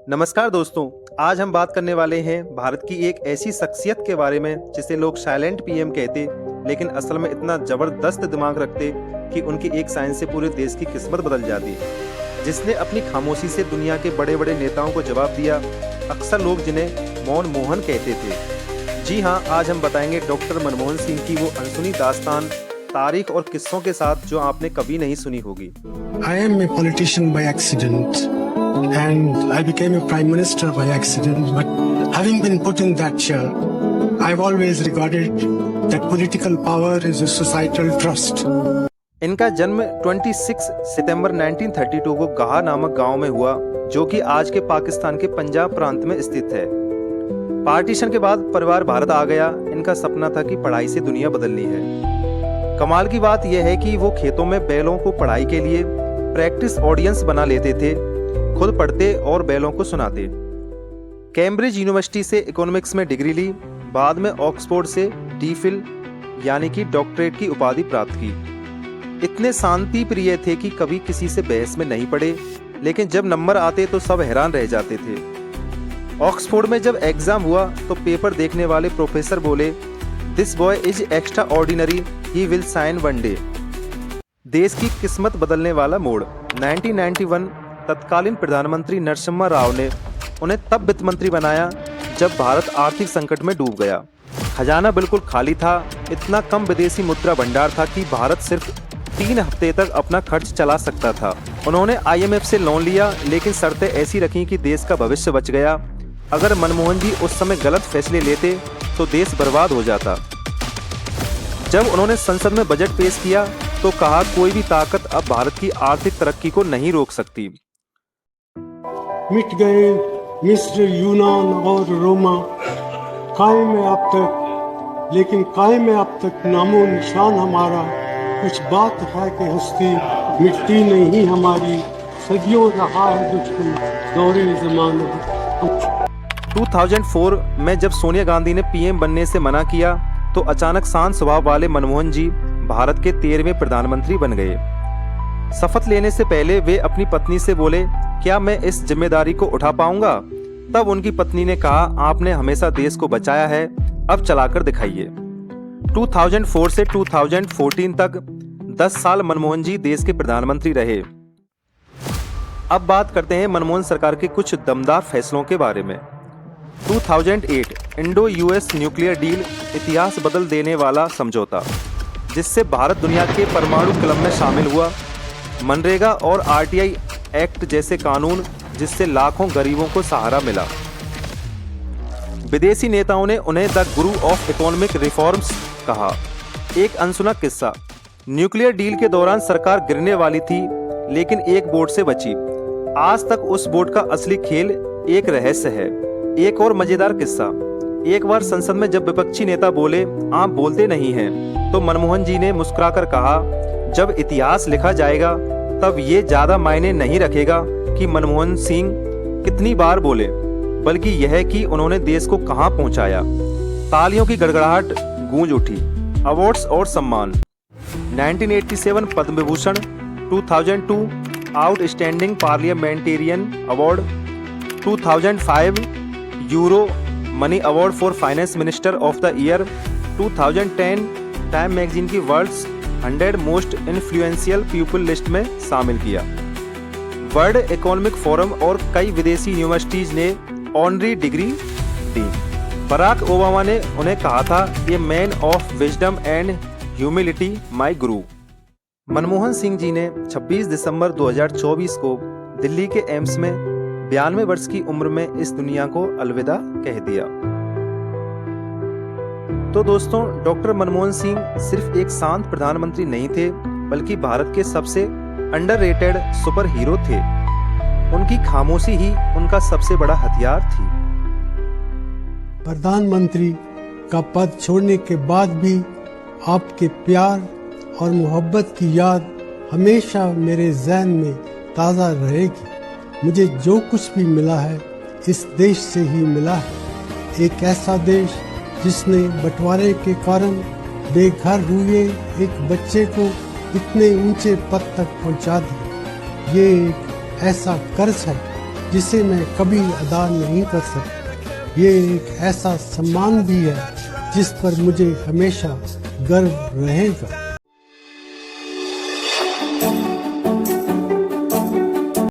नमस्कार दोस्तों। आज हम बात करने वाले हैं भारत की एक ऐसी शख्सियत के बारे में जिसे लोग साइलेंट पीएम कहते, लेकिन असल में इतना जबरदस्त दिमाग रखते कि उनकी एक साइन से पूरे देश की किस्मत बदल जाती। जिसने अपनी खामोशी से दुनिया के बड़े बड़े नेताओं को जवाब दिया। अक्सर लोग जिन्हें मौन मोहन कहते थे। जी हाँ, आज हम बताएंगे डॉक्टर मनमोहन सिंह की वो अनसुनी दास्तान, तारीख और किस्सों के साथ जो आपने कभी नहीं सुनी होगी। I am a politician by accident and I became a prime minister by accident, but having been put in that chair, I've always regarded that political power is a societal trust. इनका जन्म 26 सितंबर 1932 को गाहा नामक गांव में हुआ, जो कि आज के पाकिस्तान के पंजाब प्रांत में स्थित है। पार्टीशन के बाद परिवार भारत आ गया। इनका सपना था कि पढ़ाई से दुनिया बदलनी है। कमाल की बात यह है कि वो खेतों में बैलों को पढ़ाई के लिए प्रैक्टिस ऑडियंस बना लेते थे, खुद पढ़ते और बैलों को सुनाते। कैम्ब्रिज यूनिवर्सिटी से इकोनॉमिक्स में डिग्री ली, बाद में ऑक्सफोर्ड से डीफिल यानी कि डॉक्टरेट की उपाधि प्राप्त की। इतने शांति प्रिय थे कि कभी किसी से बहस में नहीं पड़े, लेकिन जब नंबर आते तो सब हैरान रह जाते थे। ऑक्सफोर्ड में जब एग्जाम हुआ तो पेपर देखने वाले प्रोफेसर बोले, this boy is extra ordinary, he will shine one day. देश की किस्मत बदलने वाला मोड़। 1991 तत्कालीन प्रधानमंत्री नरसिम्हा राव ने उन्हें तब वित्त मंत्री बनाया जब भारत आर्थिक संकट में डूब गया। खजाना बिल्कुल खाली था। इतना कम विदेशी मुद्रा भंडार था कि भारत सिर्फ 3 हफ्ते तक अपना खर्च चला सकता था। उन्होंने IMF से लोन लिया, लेकिन शर्तें ऐसी रखी कि देश का भविष्य बच गया। अगर मनमोहन जी उस समय गलत फैसले लेते तो देश बर्बाद हो जाता। जब उन्होंने संसद में बजट पेश किया तो कहा, कोई भी ताकत अब भारत की आर्थिक तरक्की को नहीं रोक सकती। मिट गए मिस्र, यूनान और रोमा, कायम है अब तक, लेकिन कायम है अब तक नामो निशान हमारा। कुछ बात है कि हस्ती मिटती नहीं हमारी, सदियों रहा है दुश्मन दौरे ज़माना। 2004 में जब सोनिया गांधी ने पीएम बनने से मना किया तो अचानक शांत स्वभाव वाले मनमोहन जी भारत के 13वें प्रधानमंत्री बन गए। शपथ लेने से पहले वे अपनी पत्नी से बोले, क्या मैं इस जिम्मेदारी को उठा पाऊंगा? तब उनकी पत्नी ने कहा, आपने हमेशा देश को बचाया है, अब चलाकर दिखाइए। 2004 से 2014 तक 10 साल मनमोहन जी देश के प्रधानमंत्री रहे। अब बात करते हैं मनमोहन सरकार के कुछ दमदार फैसलों के बारे में। 2008 इंडो यूएस न्यूक्लियर डील, इतिहास बदल देने वाला समझौता, जिससे भारत दुनिया के परमाणु क्लब में शामिल हुआ। मनरेगा और RTI एक्ट जैसे कानून, जिससे लाखों गरीबों को सहारा मिला। विदेशी नेताओं ने उन्हें the Guru of economic reforms कहा। एक अनसुना किस्सा। न्यूक्लियर डील के दौरान सरकार गिरने वाली थी, लेकिन एक वोट से बची। आज तक उस वोट का असली खेल एक रहस्य है। एक और मजेदार किस्सा। एक बार संसद में जब विपक्षी नेता बोले, आप बोलते नहीं हैं, तो मनमोहन जी ने मुस्कुराकर कहा, जब इतिहास लिखा जाएगा तब ये ज्यादा मायने नहीं रखेगा कि मनमोहन सिंह कितनी बार बोले, बल्कि यह कि उन्होंने देश को कहां पहुंचाया। तालियों की गड़गड़ाहट गूंज उठी। अवार्ड्स और सम्मान। 1987 Padma Vibhushan, 2002 outstanding parliamentarian award, 2005 euro money award for finance minister of the year, 2010 Time magazine की world's 100 most influential people list में शामिल किया। वर्ल्ड इकोनॉमिक फोरम और कई विदेशी यूनिवर्सिटीज ने ऑनरी डिग्री दी। बराक ओबामा ने उन्हें कहा था, ये man of wisdom and humility my गुरु। मनमोहन सिंह जी ने 26 दिसंबर 2024 को दिल्ली के एम्स में 92 वर्ष की उम्र में इस दुनिया को अलविदा कह दिया। तो दोस्तों, डॉक्टर मनमोहन सिंह सिर्फ एक शांत प्रधानमंत्री नहीं थे, बल्कि भारत के सबसे अंडररेटेड सुपर हीरो थे। उनकी खामोशी ही उनका सबसे बड़ा हथियार थी। प्रधानमंत्री का पद छोड़ने के बाद भी आपके प्यार और मोहब्बत की याद हमेशा मेरे ज़हन में ताज़ा रहेगी। मुझे जो कुछ भी मिला है इस देश से ही मिला है। एक ऐसा देश जिसने बंटवारे के कारण बेघर हुए एक बच्चे को इतने ऊंचे पद तक पहुंचा दिया। ये एक ऐसा कर्ज है जिसे मैं कभी अदा नहीं कर सकता। ये एक ऐसा सम्मान भी है जिस पर मुझे हमेशा गर्व रहेगा।